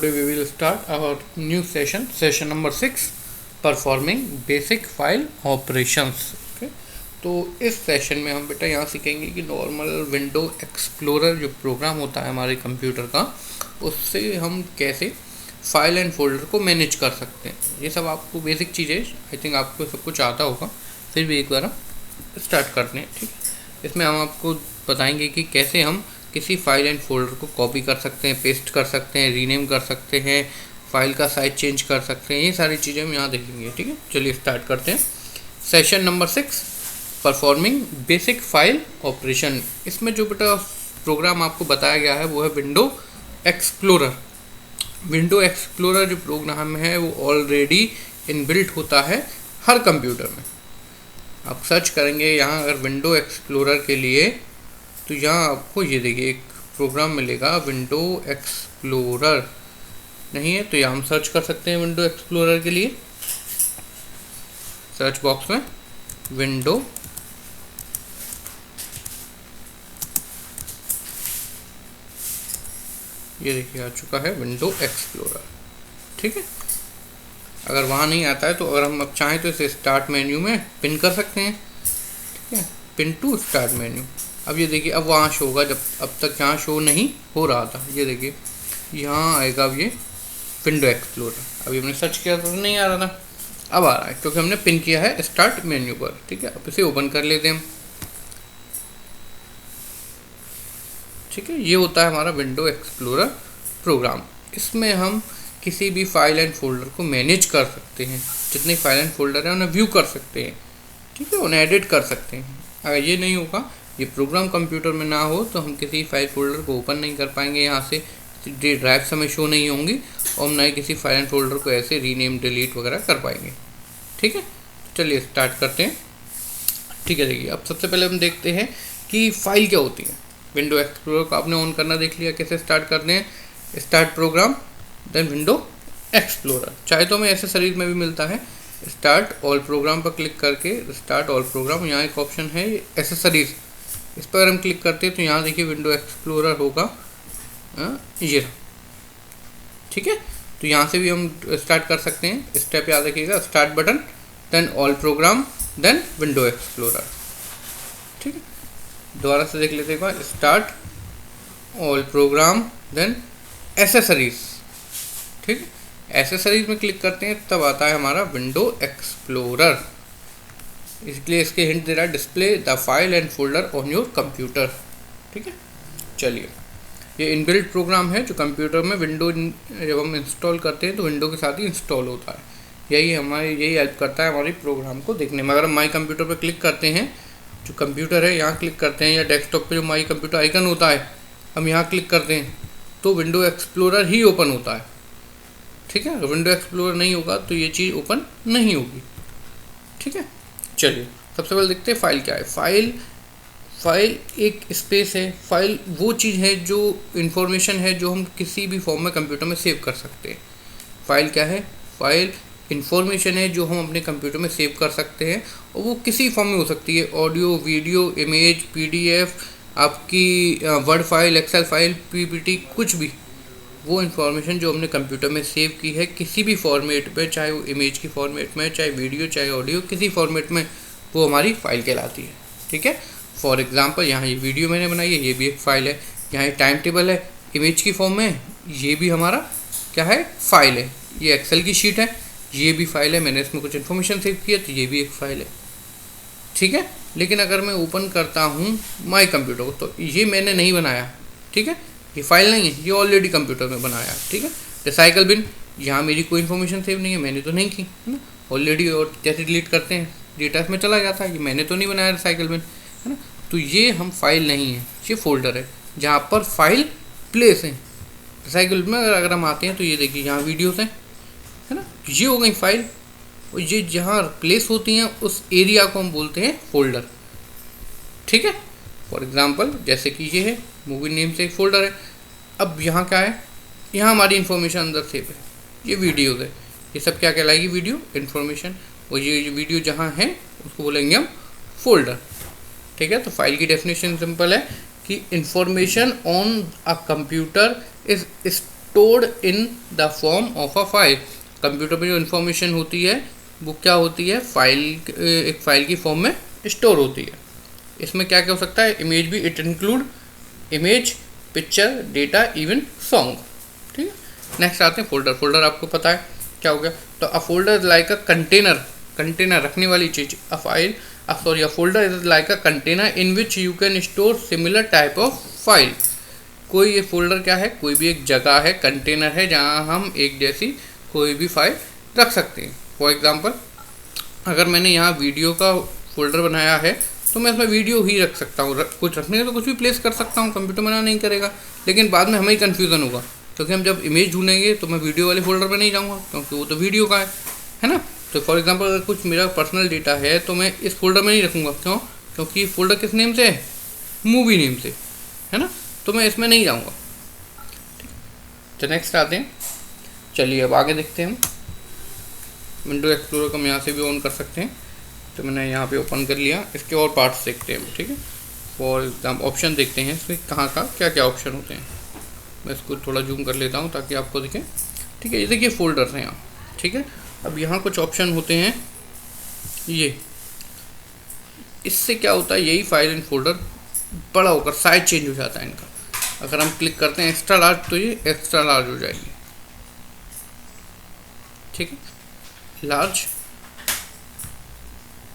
Today we will start our new session number 6, performing basic file operations. Okay, तो इस session में हम बेटा यहाँ सीखेंगे कि नॉर्मल विंडो एक्सप्लोरर जो प्रोग्राम होता है हमारे कंप्यूटर का, उससे हम कैसे फाइल एंड फोल्डर को मैनेज कर सकते हैं। ये सब आपको बेसिक चीज़ें, आई थिंक आपको सब कुछ आता होगा, फिर भी एक बार हम स्टार्ट करते हैं। ठीक, इसमें हम आपको बताएंगे कि कैसे हम किसी फाइल एंड फोल्डर को कॉपी कर सकते हैं, पेस्ट कर सकते हैं, रीनेम कर सकते हैं, फाइल का साइज चेंज कर सकते हैं। ये सारी चीज़ें हम यहाँ देखेंगे। ठीक है, चलिए स्टार्ट करते हैं। Session number 6, performing basic file operation. इसमें जो बेटा प्रोग्राम आपको बताया गया है वो है विंडो एक्सप्लोरर। विंडो एक्सप्लोरर जो प्रोग्राम है वो ऑलरेडी इनबिल्ट होता है हर कंप्यूटर में। आप सर्च करेंगे यहाँ अगर विंडो एक्सप्लोरर के लिए, तो यहाँ आपको ये देखिए एक प्रोग्राम मिलेगा विंडो एक्सप्लोरर। नहीं है तो यहाँ हम सर्च कर सकते हैं विंडो एक्सप्लोरर के लिए। सर्च बॉक्स में विंडो ये देखिए आ चुका है विंडो एक्सप्लोरर। ठीक है, अगर वहाँ नहीं आता है तो अगर हम अब चाहें तो इसे स्टार्ट मेन्यू में पिन कर सकते हैं। ठीक है, पिन टू स्टार्ट मेन्यू। अब ये देखिए अब वहाँ शो होगा, जब अब तक यहाँ शो नहीं हो रहा था। ये देखिए यहाँ आएगा अब ये विंडो एक्सप्लोरर। अभी हमने सर्च किया तो नहीं आ रहा था, अब आ रहा है क्योंकि हमने पिन किया है स्टार्ट मेन्यू पर। ठीक है, अब इसे ओपन कर लेते हैं हम। ठीक है, ये होता है हमारा विंडो एक्सप्लोरर प्रोग्राम। इसमें हम किसी भी फाइल एंड फोल्डर को मैनेज कर सकते हैं। जितने फाइल एंड फोल्डर हैं उन्हें व्यू कर सकते हैं। ठीक है, उन्हें एडिट कर सकते हैं। अगर ये नहीं होगा, ये प्रोग्राम कंप्यूटर में ना हो, तो हम किसी फाइल फोल्डर को ओपन नहीं कर पाएंगे। यहाँ से ड्राइव हमें शो नहीं होंगी और हम नए किसी फाइल एंड फोल्डर को ऐसे रीनेम डिलीट वगैरह कर पाएंगे। ठीक है, चलिए स्टार्ट करते हैं। ठीक है, देखिए अब सबसे पहले हम देखते हैं कि फाइल क्या होती है। विंडो एक्सप्लोरर को आपने ऑन करना देख लिया, कैसे स्टार्ट करते हैं। Start program then window explorer. चाहे तो हमें एक्सेसरीज में भी मिलता है। स्टार्ट ऑल प्रोग्राम पर क्लिक करके स्टार्ट ऑल प्रोग्राम, यहाँ एक ऑप्शन है एक्सेसरीज, इस पर हम क्लिक करते हैं तो यहाँ देखिए विंडो एक्सप्लोरर होगा ये। ठीक है, तो यहाँ से भी हम स्टार्ट कर सकते हैं। स्टेप याद रखिएगा, start button then all program then window explorer. ठीक है, दोबारा से देख लेते हैं। Start all program then accessories. ठीक है, एसेसरीज में क्लिक करते हैं तब आता है हमारा विंडो एक्सप्लोरर। इसलिए इसके हिंट दे रहा है display the file and folder on your computer. ठीक है, चलिए ये इनबिल्ट प्रोग्राम है जो कंप्यूटर में विंडो जब हम इंस्टॉल करते हैं तो विंडो के साथ ही इंस्टॉल होता है। यही हेल्प करता है हमारी प्रोग्राम को देखने में। अगर हम माई कंप्यूटर पर क्लिक करते हैं, जो कंप्यूटर है यहाँ क्लिक करते हैं, या डेस्कटॉप पे जो माई कंप्यूटर आइकन होता है हम यहाँ क्लिक करते हैं तो विंडो एक्सप्लोरर ही ओपन होता है। ठीक है, अगर विंडो एक्सप्लोरर नहीं होगा तो ये चीज़ ओपन नहीं होगी। ठीक है, चलिए सबसे पहले देखते हैं फाइल क्या है। फाइल एक स्पेस है। फाइल वो चीज़ है, जो इन्फॉर्मेशन है जो हम किसी भी फॉर्म में कंप्यूटर में सेव कर सकते हैं। फाइल क्या है? फाइल इन्फॉर्मेशन है जो हम अपने कंप्यूटर में सेव कर सकते हैं, और वो किसी फॉर्म में हो सकती है। ऑडियो, वीडियो, इमेज, PDF, आपकी word file, Excel file, PPT, कुछ भी। वो इन्फॉर्मेशन जो हमने कंप्यूटर में सेव की है किसी भी फॉर्मेट में, चाहे वो इमेज की फॉर्मेट में, चाहे वीडियो, चाहे ऑडियो, किसी फॉर्मेट में, वो हमारी फाइल कहलाती है। ठीक है, फॉर एग्जांपल यहाँ ये वीडियो मैंने बनाई है, ये भी एक फ़ाइल है। यहाँ ये टाइम टेबल है इमेज की फॉर्म में, ये भी हमारा क्या है? फाइल है। ये एक्सेल की शीट है, ये भी फाइल है। मैंने इसमें कुछ इन्फॉर्मेशन सेव की है तो ये भी एक फ़ाइल है। ठीक है, लेकिन अगर मैं ओपन करता हूँ माई कंप्यूटर को तो ये मैंने नहीं बनाया। ठीक है, ये फाइल नहीं है, ये ऑलरेडी कंप्यूटर में बनाया। ठीक है, रिसाइकल बिन, यहाँ मेरी कोई इन्फॉर्मेशन सेव नहीं है, मैंने तो नहीं की है ना ऑलरेडी। और जैसे डिलीट करते हैं डेटा में चला जाता है, ये मैंने तो नहीं बनाया रिसाइकल बिन, है ना। तो ये हम फाइल नहीं है, ये फोल्डर है जहाँ पर फाइल प्लेस है। रिसाइकल में अगर हम आते हैं तो ये देखिए यहाँ वीडियोस हैं, है ना। ये हो गई फाइल, और ये जहाँ प्लेस होती हैं उस एरिया को हम बोलते हैं फोल्डर। ठीक है, फॉर एग्जांपल जैसे कि ये है मूवी नेम से एक फोल्डर है। अब यहाँ क्या है? यहाँ हमारी इन्फॉर्मेशन अंदर सेव है। ये वीडियोज़ है, ये सब क्या कहलाएगी? Video information. और ये वीडियो जहाँ है उसको बोलेंगे हम फोल्डर। ठीक है, तो फाइल की डेफिनेशन सिंपल है कि information on a computer is stored in the form of a file. Computer में जो इन्फॉर्मेशन होती है वो क्या होती है, फाइल, एक फाइल की फॉर्म में स्टोर होती है। इसमें क्या क्या हो सकता है, इमेज भी, it include image, picture, data, even song. ठीक है, नेक्स्ट आते हैं फोल्डर। फोल्डर आपको पता है क्या हो गया, तो a folder like a container, container रखने वाली चीज। A file sorry a folder is like a container in which you can store similar type of file. कोई ये फोल्डर क्या है, कोई भी एक जगह है, कंटेनर है जहाँ हम एक जैसी कोई भी फाइल रख सकते हैं। फॉर एग्जांपल अगर मैंने यहाँ वीडियो का फोल्डर बनाया है तो मैं इसमें वीडियो ही रख सकता हूँ, कुछ रखने का तो कुछ भी प्लेस कर सकता हूँ, कंप्यूटर मना नहीं करेगा। लेकिन बाद में हमें ही कन्फ्यूज़न होगा, क्योंकि हम जब इमेज ढूंढेंगे तो मैं वीडियो वाले फोल्डर में नहीं जाऊँगा, क्योंकि वो तो वीडियो का है ना। तो फॉर एग्जांपल अगर कुछ मेरा पर्सनल डेटा है तो मैं इस फोल्डर में नहीं रखूँगा, क्यों, क्योंकि फोल्डर किस नेम से है, मूवी नेम से, है ना, तो मैं इसमें नहीं जाऊँगा। तो नेक्स्ट आते हैं, चलिए अब आगे देखते हैं हम। विंडो एक्सप्लोरर को हम यहाँ से भी ऑन कर सकते हैं, तो मैंने यहाँ पे ओपन कर लिया। इसके और पार्ट्स देखते हैं, ठीक है। फॉर एग्जाम्पल ऑप्शन देखते हैं, इसमें कहाँ का क्या क्या ऑप्शन होते हैं। मैं इसको थोड़ा जूम कर लेता हूँ ताकि आपको दिखे, ठीक है। ये देखिए फोल्डर्स हैं यहाँ, ठीक है। अब यहाँ कुछ ऑप्शन होते हैं, ये इससे क्या होता है, यही फाइल एंड फोल्डर बड़ा होकर साइज चेंज हो जाता है इनका। अगर हम क्लिक करते हैं एक्स्ट्रा लार्ज तो ये एक्स्ट्रा लार्ज हो जाएगी, ठीक है। लार्ज,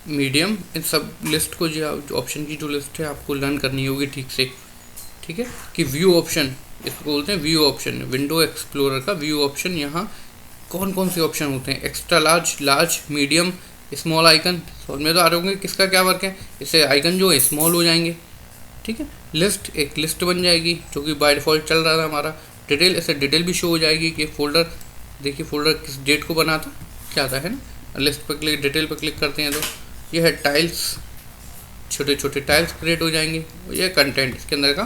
मीडियम, इन सब लिस्ट को जो ऑप्शन की जो लिस्ट है आपको लर्न करनी होगी ठीक से, ठीक है। कि व्यू ऑप्शन, इसको बोलते हैं व्यू ऑप्शन, विंडो एक्सप्लोरर का व्यू ऑप्शन। यहाँ कौन कौन से ऑप्शन होते हैं, extra large, large, medium, small icon. समझ में तो आ रहे होंगे किसका क्या वर्क है। इससे आइकन जो है स्मॉल हो जाएंगे, ठीक है। लिस्ट, एक लिस्ट बन जाएगी जो कि बाय डिफ़ॉल्ट चल रहा था हमारा। डिटेल, ऐसे डिटेल भी शो हो जाएगी कि फोल्डर, देखिए फोल्डर किस डेट को बना था, क्या था, है ना। लिस्ट पर क्लिक, डिटेल पर क्लिक करते हैं तो ये है टाइल्स, छोटे छोटे टाइल्स क्रिएट हो जाएंगे। ये कंटेंट, इसके अंदर का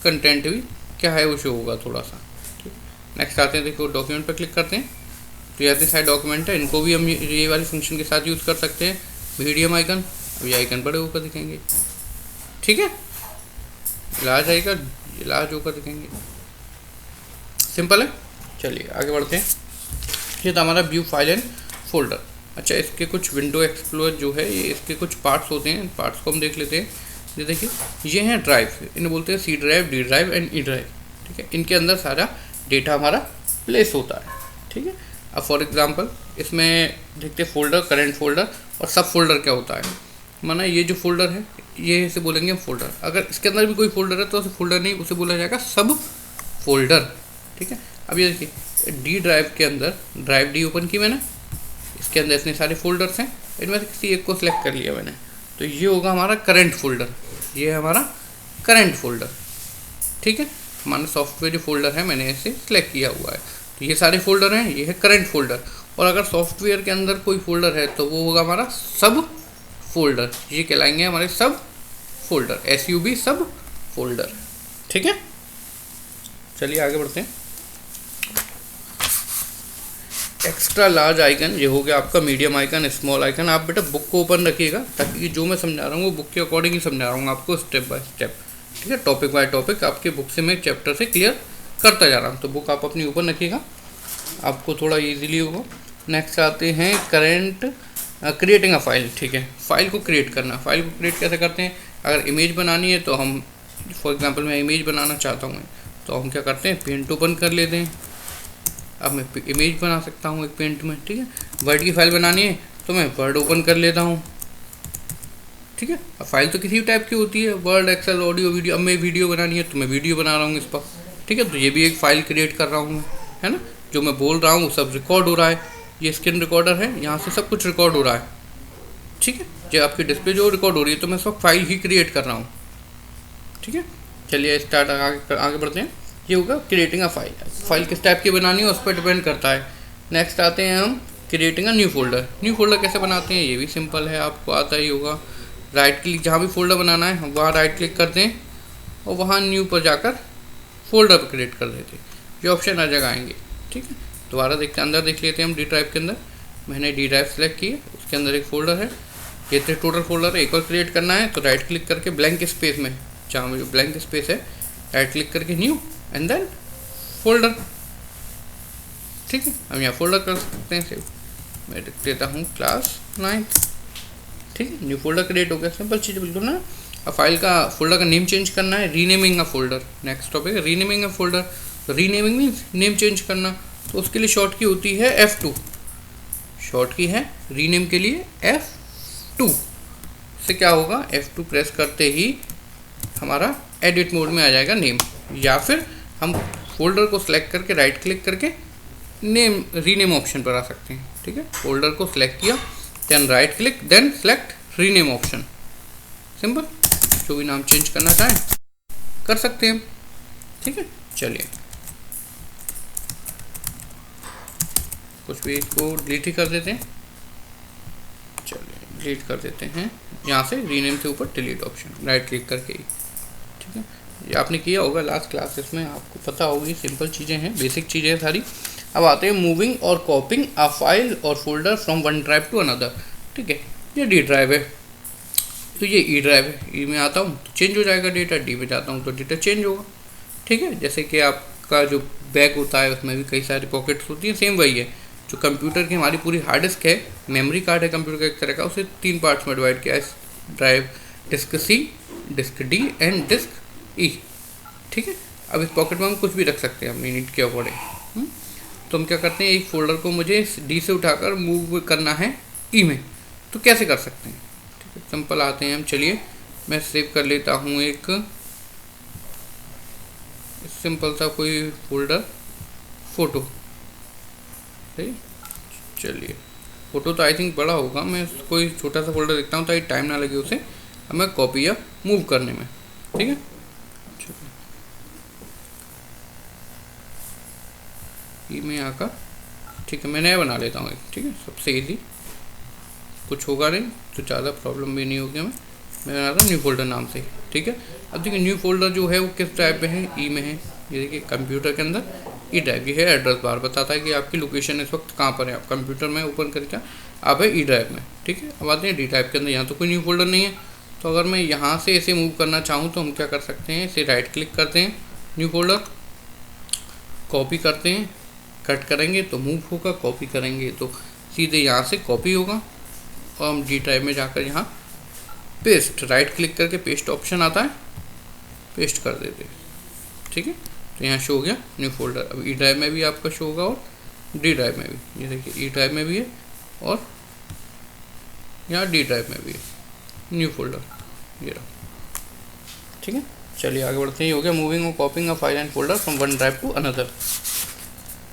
कंटेंट भी क्या है वो शो होगा थोड़ा सा, ठीक है। नेक्स्ट आते हैं, देखो डॉक्यूमेंट पर क्लिक करते हैं तो ये इतने सारे डॉक्यूमेंट है, इनको भी हम ये वाले फंक्शन के साथ यूज़ कर सकते हैं। मीडियम आइकन, अब ये आइकन बड़े होकर दिखेंगे, ठीक है। लार्ज आइकन, ये लार्ज होकर दिखेंगे, सिंपल है। चलिए आगे बढ़ते हैं। ये था हमारा व्यू फाइल एंड फोल्डर। अच्छा, इसके कुछ विंडो एक्सप्लोरर जो है ये इसके कुछ पार्ट्स होते हैं, पार्ट्स को हम देख लेते हैं। ये देखिए, ये हैं ड्राइव, इन्हें बोलते हैं C drive, D drive and E drive, ठीक है। इनके अंदर सारा डेटा हमारा प्लेस होता है, ठीक है। अब फॉर एग्जांपल इसमें देखते हैं फोल्डर, करंट फोल्डर और सब फोल्डर क्या होता है। माना ये जो फोल्डर है ये इसे बोलेंगे फोल्डर। अगर इसके अंदर भी कोई फोल्डर है तो उसे फोल्डर नहीं, उसे बोला जाएगा सब फोल्डर, ठीक है। अब ये देखिए डी ड्राइव के अंदर, ड्राइव डी ओपन की मैंने, इसके अंदर इतने सारे फोल्डर्स हैं, इनमें से किसी एक को सिलेक्ट कर लिया मैंने, तो ये होगा हमारा करंट फोल्डर, ये है हमारा करंट फोल्डर, ठीक है। हमारा सॉफ्टवेयर जो फोल्डर है मैंने इसे सिलेक्ट किया हुआ है, तो ये सारे फोल्डर हैं, ये है करंट फोल्डर। और अगर सॉफ्टवेयर के अंदर कोई फोल्डर है तो वो होगा हमारा सब फोल्डर, ये कहलाएंगे हमारे सब फोल्डर, SUB सब फोल्डर, ठीक है। चलिए आगे बढ़ते हैं। एक्स्ट्रा लार्ज आइकन, ये हो गया आपका मीडियम आइकन, स्मॉल आइकन। आप बेटा बुक को ओपन रखिएगा ताकि जो मैं समझा रहा हूँ वो बुक के अकॉर्डिंग ही समझा रहा हूँ आपको, स्टेप बाय स्टेप, ठीक है। टॉपिक बाय टॉपिक आपकी बुक से मैं चैप्टर से क्लियर करता जा रहा हूँ, तो बुक आप अपनी ओपन रखिएगा, आपको थोड़ा ईजिली होगा। नेक्स्ट आते हैं करेंट, क्रिएटिंग अ फाइल, ठीक है। फाइल को क्रिएट करना, फाइल को क्रिएट कैसे करते हैं। अगर इमेज बनानी है तो हम, फॉर एग्जांपल मैं इमेज बनाना चाहता हूँ तो हम क्या करते हैं, पेंट ओपन कर लेते हैं। अब मैं इमेज बना सकता हूँ एक पेंट में, ठीक है। वर्ड की फाइल बनानी है तो मैं वर्ड ओपन कर लेता हूँ, ठीक है। अब फाइल तो किसी भी टाइप की होती है, वर्ड, एक्सेल, ऑडियो, वीडियो। अब मैं वीडियो बनानी है तो मैं वीडियो बना रहा हूँ इस पर, ठीक है। तो ये भी एक फ़ाइल क्रिएट कर रहा हूँ मैं, है ना। जो मैं बोल रहा हूँ वो सब रिकॉर्ड हो रहा है, ये स्क्रीन रिकॉर्डर है, यहाँ से सब कुछ रिकॉर्ड हो रहा है, ठीक है। जो आपकी डिस्प्ले जो रिकॉर्ड हो रही है तो मैं सब फाइल ही क्रिएट कर रहा हूँ, ठीक है। चलिए स्टार्ट, आगे बढ़ते हैं। ये होगा क्रिएटिंग अ फाइल, फाइल किस टाइप की बनानी है उस पर डिपेंड करता है। नेक्स्ट आते हैं हम creating a new folder. New folder कैसे बनाते हैं, ये भी सिंपल है, आपको आता ही होगा। राइट क्लिक, जहाँ भी फोल्डर बनाना है हम वहाँ राइट क्लिक करते हैं और वहाँ न्यू पर जाकर फोल्डर पर क्रिएट कर देते हैं, ये ऑप्शन हर जगह आएंगे, ठीक है। दोबारा देखते हैं, अंदर देख लेते हैं हम डी ड्राइव के अंदर। मैंने डी ड्राइव सेलेक्ट की है, उसके अंदर एक फ़ोल्डर है, ये तो टोटल फोल्डर है। एक और क्रिएट करना है तो राइट क्लिक करके ब्लैंक स्पेस में, जहाँ जो ब्लैंक स्पेस है, राइट क्लिक करके न्यू एंड देन फोल्डर, ठीक है, हम यहाँ फोल्डर कर सकते हैं सेव। मैं लिख देता हूँ क्लास 9th, ठीक है, न्यू फोल्डर क्रिएट हो गया। सिंपल चीज़ बिल्कुल ना। अब फाइल का फोल्डर का नेम चेंज करना है, renaming a folder. Next topic है रीनेमिंग अ फोल्डर। तो रीनेमिंग मीन्स नेम चेंज करना, तो उसके लिए शॉर्ट की होती है F2। शॉर्ट की है रीनेम के लिए F2 से क्या होगा, F2 प्रेस करते ही हमारा एडिट मोड में आ जाएगा नेम, या फिर हम फोल्डर को सिलेक्ट करके राइट क्लिक करके नेम रीनेम ऑप्शन पर आ सकते हैं। ठीक है, फोल्डर को सिलेक्ट किया, then right click, then select rename option. Simple, जो भी नाम चेंज करना चाहें कर सकते हैं। ठीक है, चलिए कुछ भी इसको डिलीट ही कर देते हैं। चलिए डिलीट कर देते हैं यहाँ से, रीनेम के ऊपर डिलीट ऑप्शन राइट क्लिक करके ही। ठीक है, ये आपने किया होगा लास्ट क्लासेस में, आपको पता होगी। सिंपल चीज़ें हैं, बेसिक चीज़ें हैं सारी। अब आते हैं मूविंग और कॉपिंग अ फाइल और folder from one drive to another. ठीक है, ये डी ड्राइव है, तो ये ई ड्राइव है। ई में आता हूँ तो चेंज हो जाएगा डेटा, डी में जाता हूँ तो डेटा चेंज होगा। ठीक है, जैसे कि आपका जो बैग होता है उसमें भी कई सारी पॉकेट्स होती हैं, सेम वही है। जो कंप्यूटर की हमारी पूरी हार्ड डिस्क है, मेमोरी कार्ड है कंप्यूटर का एक तरह का, उसे 3 पार्ट्स में डिवाइड किया है, drive, disk C, disk D and disk E. ठीक है, अब इस पॉकेट में हम कुछ भी रख सकते हैं अपनी नीड के अकॉर्डिंग। तो हम क्या करते हैं, एक फोल्डर को मुझे डी से उठाकर मूव करना है ई में, तो कैसे कर सकते हैं। ठीक है, सिंपल आते हैं हम। चलिए मैं सेव कर लेता हूँ एक सिंपल सा कोई फोल्डर, फोटो। सही, चलिए फोटो तो आई थिंक बड़ा होगा, मैं कोई छोटा सा फोल्डर देखता हूँ ताकि टाइम ना लगे उसे हमें कॉपी या मूव करने में। ठीक है, ई में आकर, ठीक है, मैं नया बना लेता हूँ एक। ठीक है, सबसे इजी, कुछ होगा नहीं तो ज़्यादा प्रॉब्लम भी नहीं होगी हमें। मैं बना रहा हूँ न्यू फोल्डर नाम से। ठीक है, अब देखिए न्यू फोल्डर जो है वो किस टाइप में है, ई में है। ये देखिए कंप्यूटर के अंदर ई ड्राइव, ये है एड्रेस बार, बताता है कि आपकी लोकेशन इस वक्त कहाँ पर है। आप कंप्यूटर में ओपन करके आप है ई ड्राइव में। ठीक है, अब आते हैं डी ड्राइव के अंदर। यहाँ तो कोई न्यू फोल्डर नहीं है, तो अगर मैं यहाँ से इसे मूव करना चाहूँ तो हम क्या कर सकते हैं, इसे राइट क्लिक करते हैं, न्यू फोल्डर, कॉपी करते हैं, कट करेंगे तो मूव होगा, कॉपी करेंगे तो सीधे यहाँ से कॉपी होगा, और हम डी ड्राइव में जाकर यहाँ पेस्ट, राइट क्लिक करके पेस्ट ऑप्शन आता है, पेस्ट कर देते हैं। ठीक है, तो यहाँ शो हो गया न्यू फोल्डर। अब ई ड्राइव में भी आपका शो होगा और डी ड्राइव में भी। ये देखिए ई ड्राइव में भी है और यहाँ डी ड्राइव में भी है न्यू फोल्डर, ये रहा। ठीक है, चलिए आगे बढ़ते हैं। ये हो गया मूविंग और copying a file and folder from one drive to another.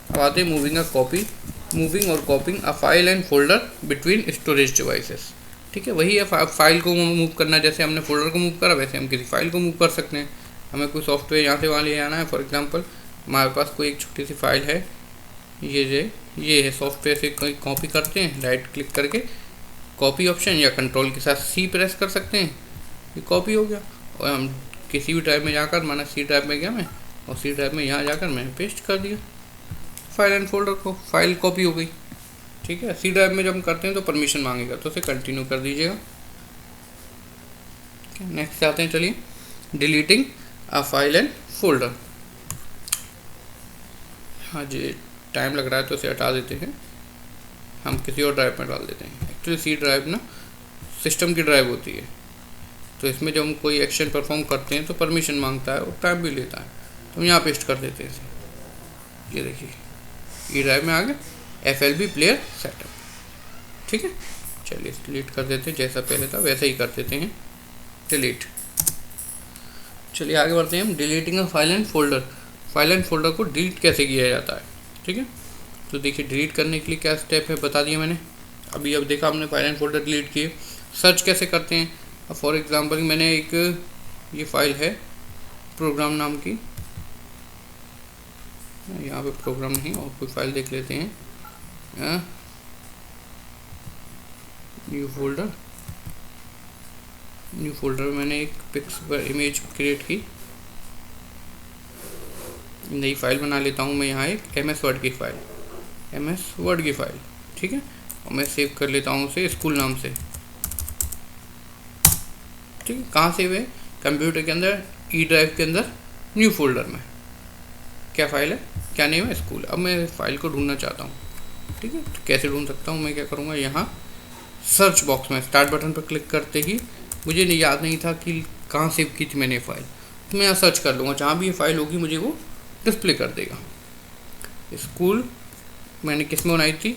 अब आते हैं मूविंग और copying a file and folder between storage devices. ठीक है, वही है, फाइल को मूव करना, जैसे हमने फोल्डर को मूव करा वैसे हम किसी फाइल को मूव कर सकते हैं। हमें कोई सॉफ्टवेयर यहाँ से वहाँ ले आना है, फॉर एग्जांपल हमारे पास कोई एक छोटी सी फाइल है, ये है, सॉफ्टवेयर से कोई कॉपी करते हैं, राइट क्लिक करके कॉपी ऑप्शन या कंट्रोल के साथ सी प्रेस कर सकते हैं, ये कॉपी हो गया। और हम किसी भी ड्राइव में जाकर, माना सी ड्राइव में गया मैं, और सी ड्राइव में यहाँ जाकर मैंने पेस्ट कर दिया फाइल एंड फोल्डर को, फाइल कॉपी हो गई। ठीक है, सी ड्राइव में जब हम करते हैं तो परमिशन मांगेगा, तो उसे कंटिन्यू कर दीजिएगा। नेक्स्ट आते हैं, चलिए deleting a file and folder. हाँ जी, टाइम लग रहा है तो उसे हटा देते हैं, हम किसी और ड्राइव में डाल देते हैं। एक्चुअली सी ड्राइव ना सिस्टम की ड्राइव होती है, तो इसमें जब हम कोई एक्शन परफॉर्म करते हैं तो परमिशन मांगता है और टाइम भी लेता है, तो हम यहाँ पेस्ट कर देते हैं इसे। ये देखिए ई ड्राइव में आ गया FLB प्लेयर सेटअप। ठीक है, चलिए डिलीट कर देते हैं, जैसा पहले था वैसे ही कर देते हैं डिलीट। चलिए आगे बढ़ते हैं हम। Deleting a file and folder. File and folder को डिलीट कैसे किया जाता है। ठीक है, तो देखिए डिलीट करने के लिए क्या स्टेप है बता दिया मैंने अभी। अब देखा हमने फाइल एंड फोल्डर डिलीट किए। सर्च कैसे करते हैं, अब फॉर एग्जांपल मैंने एक ये फाइल है प्रोग्राम नाम की, यहाँ पे प्रोग्राम नहीं और कोई फाइल देख लेते हैं, न्यू फोल्डर में मैंने एक पिक्स इमेज क्रिएट की, नई फाइल बना लेता हूँ मैं यहाँ एक MS वर्ड की फाइल। ठीक है, और मैं सेव कर लेता हूँ उसे स्कूल नाम से। ठीक है, कहाँ सेव है, कंप्यूटर के अंदर ई ड्राइव के अंदर न्यू फोल्डर में। क्या फाइल है, क्या नेम है, स्कूल। अब मैं फाइल को ढूंढना चाहता हूँ, ठीक है, तो कैसे ढूंढ सकता हूँ, मैं क्या करूँगा, यहाँ सर्च बॉक्स में स्टार्ट बटन पर क्लिक करते ही मुझे याद नहीं था कि कहाँ सेव की थी मैंने फाइल, तो मैं यहाँ सर्च कर लूँगा, जहाँ भी ये फाइल होगी मुझे वो डिस्प्ले कर देगा। स्कूल मैंने किस में बनाई थी,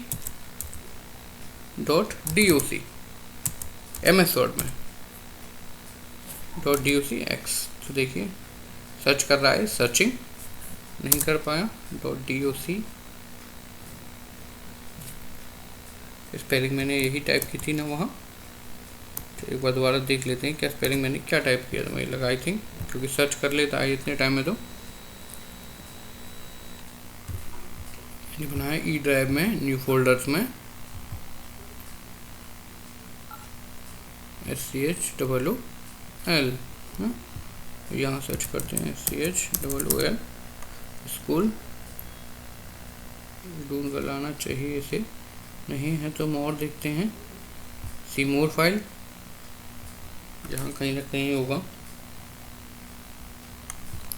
.doc, MS वर्ड में .docx। तो देखिए सर्च कर रहा है, सर्चिंग नहीं कर पाया, .doc स्पेलिंग मैंने यही टाइप की थी ना वहाँ। तो एक बार दोबारा देख लेते हैं क्या स्पेलिंग मैंने क्या टाइप किया था, मुझे लगा आई थिंक, क्योंकि सर्च कर लेता है इतने टाइम में। तो मैंने बनाया ई ड्राइव में, न्यू फोल्डर्स में, SCHOOL, यहाँ सर्च करते हैं SCHOOL स्कूल। ढूंढ कर लाना चाहिए इसे, नहीं है तो मोर देखते हैं, सी मोर फाइल, जहाँ कहीं ना कहीं होगा।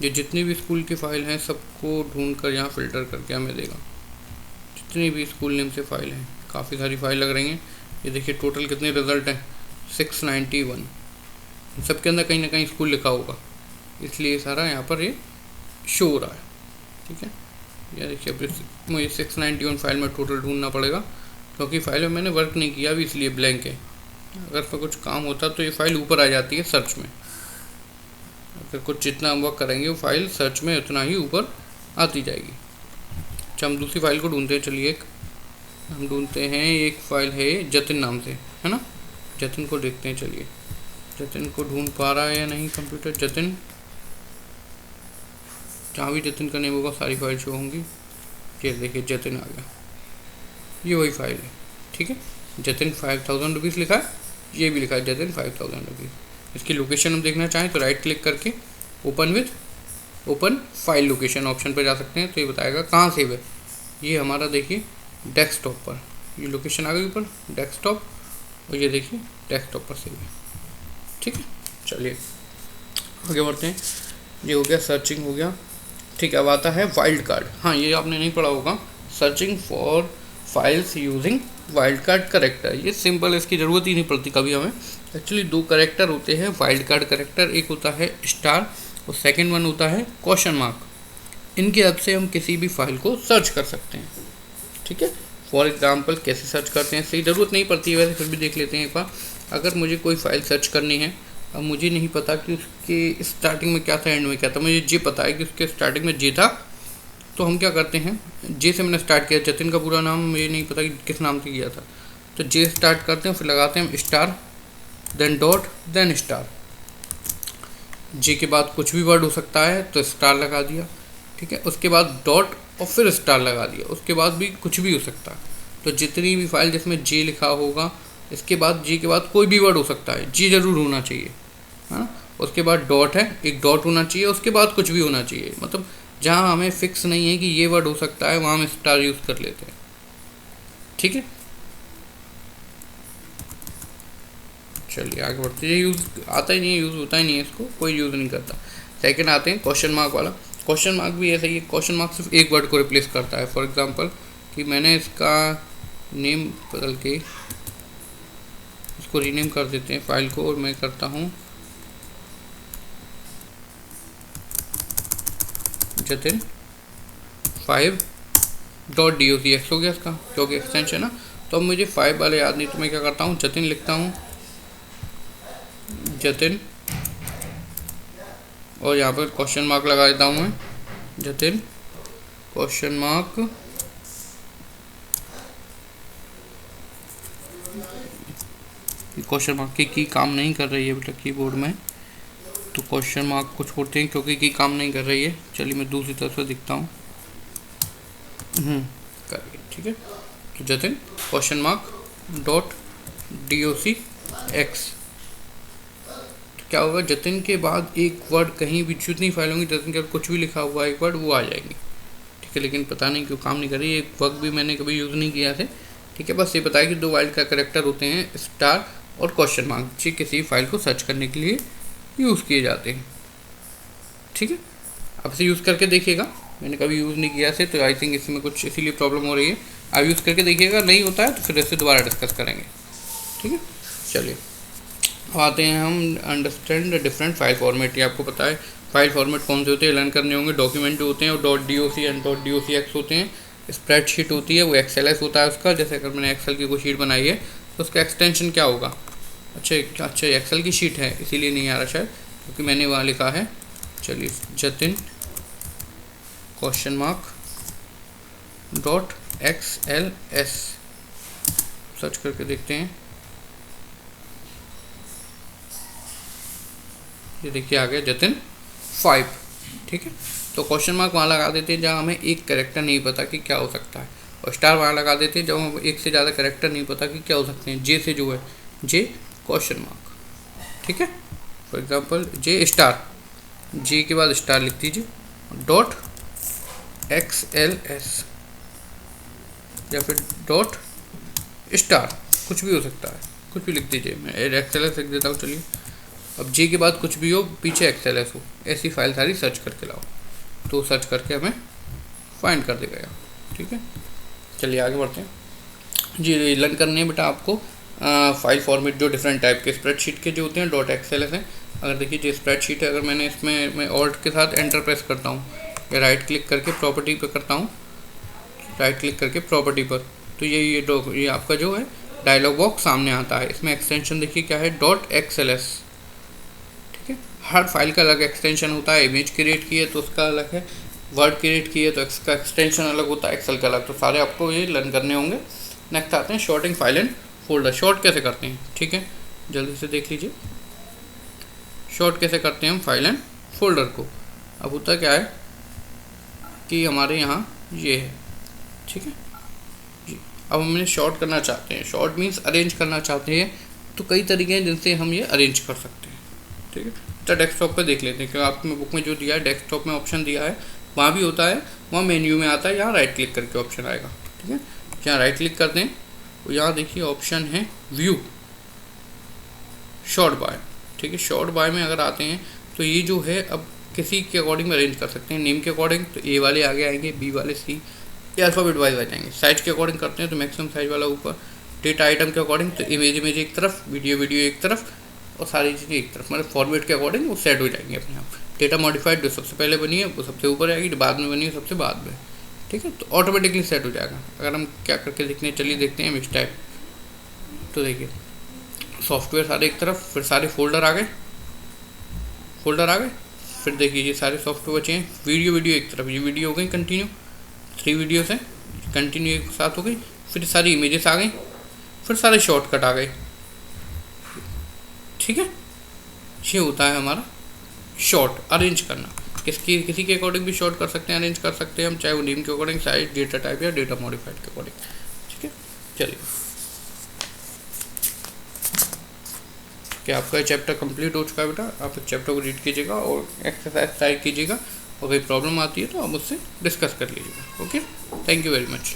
ये जितनी भी स्कूल की फाइल हैं सबको ढूंढ कर यहाँ फ़िल्टर करके हमें देगा, जितनी भी स्कूल नेम से फाइल हैं। काफ़ी सारी फाइल लग रही हैं, ये देखिए टोटल कितने रिज़ल्ट हैं, 691। सबके अंदर कहीं ना कहीं स्कूल लिखा होगा, इसलिए सारा यहाँ पर ये शो हो रहा है, ठीक है। ये देखिए अब मुझे 691 फाइल में टोटल ढूंढना पड़ेगा, क्योंकि फाइल में मैंने वर्क नहीं किया अभी, इसलिए ब्लैंक है। अगर पर कुछ काम होता तो ये फाइल ऊपर आ जाती है सर्च में, अगर कुछ जितना हम वर्क करेंगे वो फाइल सर्च में उतना ही ऊपर आती जाएगी। अच्छा हम दूसरी फाइल को ढूंढते हैं, चलिए एक हम ढूंढते हैं, एक फाइल है जतिन नाम से, है ना, जतिन को देखते हैं। चलिए जतिन को ढूंढ पा रहा है या नहीं कंप्यूटर, जतिन, जहाँ भी जतिन का नेम होगा सारी फाइल शो होंगी। ये देखिए जतिन आ गया, ये वही फाइल है, ठीक है। जतिन 5000 रुपीज़ लिखा है, ये भी लिखा है जतिन 5000 रुपीज़। इसकी लोकेशन हम देखना चाहें तो राइट क्लिक करके ओपन फाइल लोकेशन ऑप्शन पर जा सकते हैं, तो ये बताएगा कहाँ सेव है। ये हमारा देखिए डेस्कटॉप पर, ये लोकेशन आ गई ऊपर डेस्कटॉप, और ये देखिए डेस्कटॉप पर सेव है, ठीक है। चलिए आगे बढ़ते हैं, ये हो गया सर्चिंग हो गया, ठीक है। अब आता है वाइल्ड कार्ड। हाँ ये आपने नहीं पढ़ा होगा, searching for files using wild card character. ये सिंपल, इसकी ज़रूरत ही नहीं पड़ती कभी हमें। एक्चुअली दो करेक्टर होते हैं वाइल्ड कार्ड करेक्टर, एक होता है स्टार और सेकंड वन होता है क्वेश्चन मार्क। इनकी हेल्प से हम किसी भी फाइल को सर्च कर सकते हैं, ठीक है। फॉर एग्जांपल कैसे सर्च करते हैं, सही ज़रूरत नहीं पड़ती है वैसे, फिर भी देख लेते हैं एक बार। अगर मुझे कोई फाइल सर्च करनी है, अब मुझे नहीं पता कि उसके स्टार्टिंग में क्या था एंड में क्या था, मुझे जे पता है कि उसके स्टार्टिंग में जे था, तो हम क्या करते हैं, जे से मैंने स्टार्ट किया, जतिन का पूरा नाम मुझे नहीं पता कि किस नाम से किया था, तो जे स्टार्ट करते हैं, फिर लगाते हैं हम star, then dot, then star. J के बाद कुछ भी वर्ड हो सकता है तो स्टार लगा दिया, ठीक है। उसके बाद डॉट और फिर स्टार लगा दिया, उसके बाद भी कुछ भी हो सकता है। तो जितनी भी फाइल जिसमें जे लिखा होगा, इसके बाद जे के बाद कोई भी वर्ड हो सकता है, जे जरूर होना चाहिए, हाँ। उसके बाद डॉट है, एक डॉट होना चाहिए, उसके बाद कुछ भी होना चाहिए, मतलब जहाँ हमें फिक्स नहीं है कि ये वर्ड हो सकता है वहाँ हम स्टार यूज़ कर लेते हैं, ठीक है। चलिए आगे बढ़ते हैं, यूज़ आता ही नहीं है, यूज़ होता ही नहीं है, इसको कोई यूज़ नहीं करता। सेकंड आते हैं क्वेश्चन मार्क वाला। क्वेश्चन मार्क भी ऐसा ही है, क्वेश्चन मार्क सिर्फ एक वर्ड को रिप्लेस करता है। फॉर एग्जांपल कि मैंने इसका नेम बदल के इसको रीनेम कर देते हैं फाइल को, और मैं करता हूँ जतिन 5.docx हो गया इसका, क्योंकि एक्सटेंशन है ना। तो अब मुझे 5 वाले याद नहीं, तो मैं क्या करता हूँ, जतिन लिखता हूँ, जतिन, और यहाँ पर क्वेश्चन मार्क लगा देता हूँ मैं, Jatin question mark, question mark की काम नहीं कर रही है बेटा कीबोर्ड में, तो क्वेश्चन मार्क को छोड़ते हैं क्योंकि की काम नहीं कर रही है। चलिए मैं दूसरी तरफ से दिखता हूँ, कर रही है, ठीक है। तो जतिन क्वेश्चन मार्क .docx, तो क्या होगा, जतिन के बाद एक वर्ड कहीं भी, जितनी फाइल होंगी जतिन के बाद कुछ भी लिखा हुआ एक वर्ड वो आ जाएंगी, ठीक है। लेकिन पता नहीं क्यों काम नहीं कर रही है, एक वर्ड भी मैंने कभी यूज़ नहीं किया है, ठीक है। बस ये बताया कि दो वाइल्ड का करेक्टर होते हैं, स्टार और क्वेश्चन मार्क, जो किसी फाइल को सर्च करने के लिए यूज़ किए जाते हैं, ठीक है। अब इसे यूज़ करके देखिएगा, मैंने कभी यूज़ नहीं किया से, तो आई थिंक इसमें कुछ इसीलिए प्रॉब्लम हो रही है। आप यूज़ करके देखिएगा, नहीं होता है तो फिर इससे दोबारा डिस्कस करेंगे, ठीक है। चलिए अब आते हैं हम अंडरस्टैंड डिफरेंट फाइल फॉर्मेट। ये आपको पता है फाइल फॉर्मेट कौन से होते हैं, लर्न करने होंगे। डॉक्यूमेंट जो होते हैं वो .doc एंड .docx होते हैं। स्प्रेडशीट होती है वो XLS होता है उसका। जैसे अगर मैंने एक्सेल की कोई शीट बनाई है तो उसका एक्सटेंशन क्या होगा, अच्छा एक्सेल की शीट है इसीलिए नहीं आ रहा शायद, क्योंकि मैंने वहाँ लिखा है, चलिए जतिन .XLS सर्च करके देखते हैं। ये देखिए आ गया जतिन 5, ठीक है। तो क्वेश्चन मार्क वहाँ लगा देते हैं जहाँ हमें एक कैरेक्टर नहीं पता कि क्या हो सकता है, और स्टार वहाँ लगा देते हैं जब हम एक से ज़्यादा कैरेक्टर नहीं पता कि क्या हो सकते हैं। जे से जो है जे क्वेश्चन मार्क, ठीक है। For example J star, J के बाद स्टार लिख दीजिए, .XLS या फिर .स्टार, कुछ भी हो सकता है, कुछ भी लिख दीजिए। मैं XLS लिख देता हूँ। चलिए अब जे के बाद कुछ भी हो, पीछे XLS हो, ऐसी फाइल सारी सर्च करके लाओ, तो सर्च करके हमें फाइंड कर देगा, ठीक है। चलिए आगे बढ़ते हैं जी। लर्न करने हैं बेटा आपको फाइल फॉर्मेट जो डिफरेंट टाइप के स्प्रेडशीट के जो होते हैं .XLS हैं। अगर देखिए जो स्प्रेडशीट है, अगर मैंने इसमें मैं ऑल्ट के साथ एंटर प्रेस करता हूँ या राइट क्लिक करके प्रॉपर्टी पर करता हूँ, राइट क्लिक करके प्रॉपर्टी पर, तो ये आपका जो है डायलॉग बॉक्स सामने आता है। इसमें एक्सटेंशन देखिए क्या है, .XLS, ठीक है। हर फाइल का अलग एक्सटेंशन होता है। इमेज क्रिएट की है तो उसका अलग है, वर्ड क्रिएट की है तो इसका एक्सटेंशन अलग होता है, एक्सेल का अलग। तो सारे आपको ये लर्न करने होंगे। नेक्स्ट आते हैं sorting file and folder. Sort कैसे करते हैं, ठीक है, जल्दी से देख लीजिए। शॉर्ट कैसे करते हैं हम फाइल एंड फोल्डर को। अब होता क्या है कि हमारे यहाँ ये है, ठीक है जी। अब हम इन्हें शॉर्ट करना चाहते हैं, शॉर्ट मीन्स अरेंज करना चाहते हैं, तो कई तरीके हैं जिनसे हम ये अरेंज कर सकते हैं, ठीक है। तो डेस्कटॉप पे देख लेते हैं, क्योंकि आपने बुक में जो दिया है डेस्कटॉप में ऑप्शन दिया है, वहाँ भी होता है, वहाँ मेन्यू में आता है, यहाँ राइट क्लिक करके ऑप्शन आएगा, ठीक है। यहाँ राइट क्लिक करते हैं तो यहाँ देखिए ऑप्शन है व्यू शॉर्ट बाय, ठीक है। शॉर्ट बाय में अगर आते हैं तो ये जो है अब किसी के अकॉर्डिंग में अरेंज कर सकते हैं। नेम के अकॉर्डिंग तो ए वाले आगे आएंगे, बी वाले सी, ये अल्फ़ाबेट वाइज आ जाएंगे। साइज के अकॉर्डिंग करते हैं तो मैक्सिमम साइज वाला ऊपर, डेटा आइटम के अकॉर्डिंग तो इमेज एक तरफ, वीडियो एक तरफ, और सारी चीज़ें एक तरफ, मतलब फॉर्मेट के अकॉर्डिंग वो सेट हो जाएंगे अपने आप। डेटा मॉडिफाइड जो सबसे पहले बनी है वो सबसे ऊपर आएगी, जो बाद में बनी है सबसे बाद में, ठीक है। तो ऑटोमेटिकली सेट हो जाएगा। अगर हम क्या करके देखने, चलिए देखते हैं मिक्स टाइप। तो देखिए सॉफ्टवेयर सारे एक तरफ, फिर सारे फोल्डर आ गए, फिर देखिए ये सारे सॉफ्टवेयर बचे हैं। वीडियो एक तरफ, ये वीडियो हो गई कंटिन्यू, 3 वीडियोस हैं कंटिन्यू एक साथ हो गई, फिर सारी इमेजेस आ गई, फिर सारे शॉर्टकट आ गए, ठीक है। ये होता है हमारा शॉर्ट अरेंज करना। किसी के अकॉर्डिंग भी शॉर्ट कर सकते हैं, अरेंज कर सकते हैं हम, चाहे वो नेम के अकॉर्डिंग, साइज, डेटा टाइप या डेटा मॉडिफाइड के अकॉर्डिंग, ठीक है। चलिए क्या आपका चैप्टर कंप्लीट हो चुका है बेटा। आप इस चैप्टर को रीड कीजिएगा और एक्सरसाइज ट्राई कीजिएगा, और कोई प्रॉब्लम आती है तो आप मुझसे डिस्कस कर लीजिएगा। Okay, thank you very much.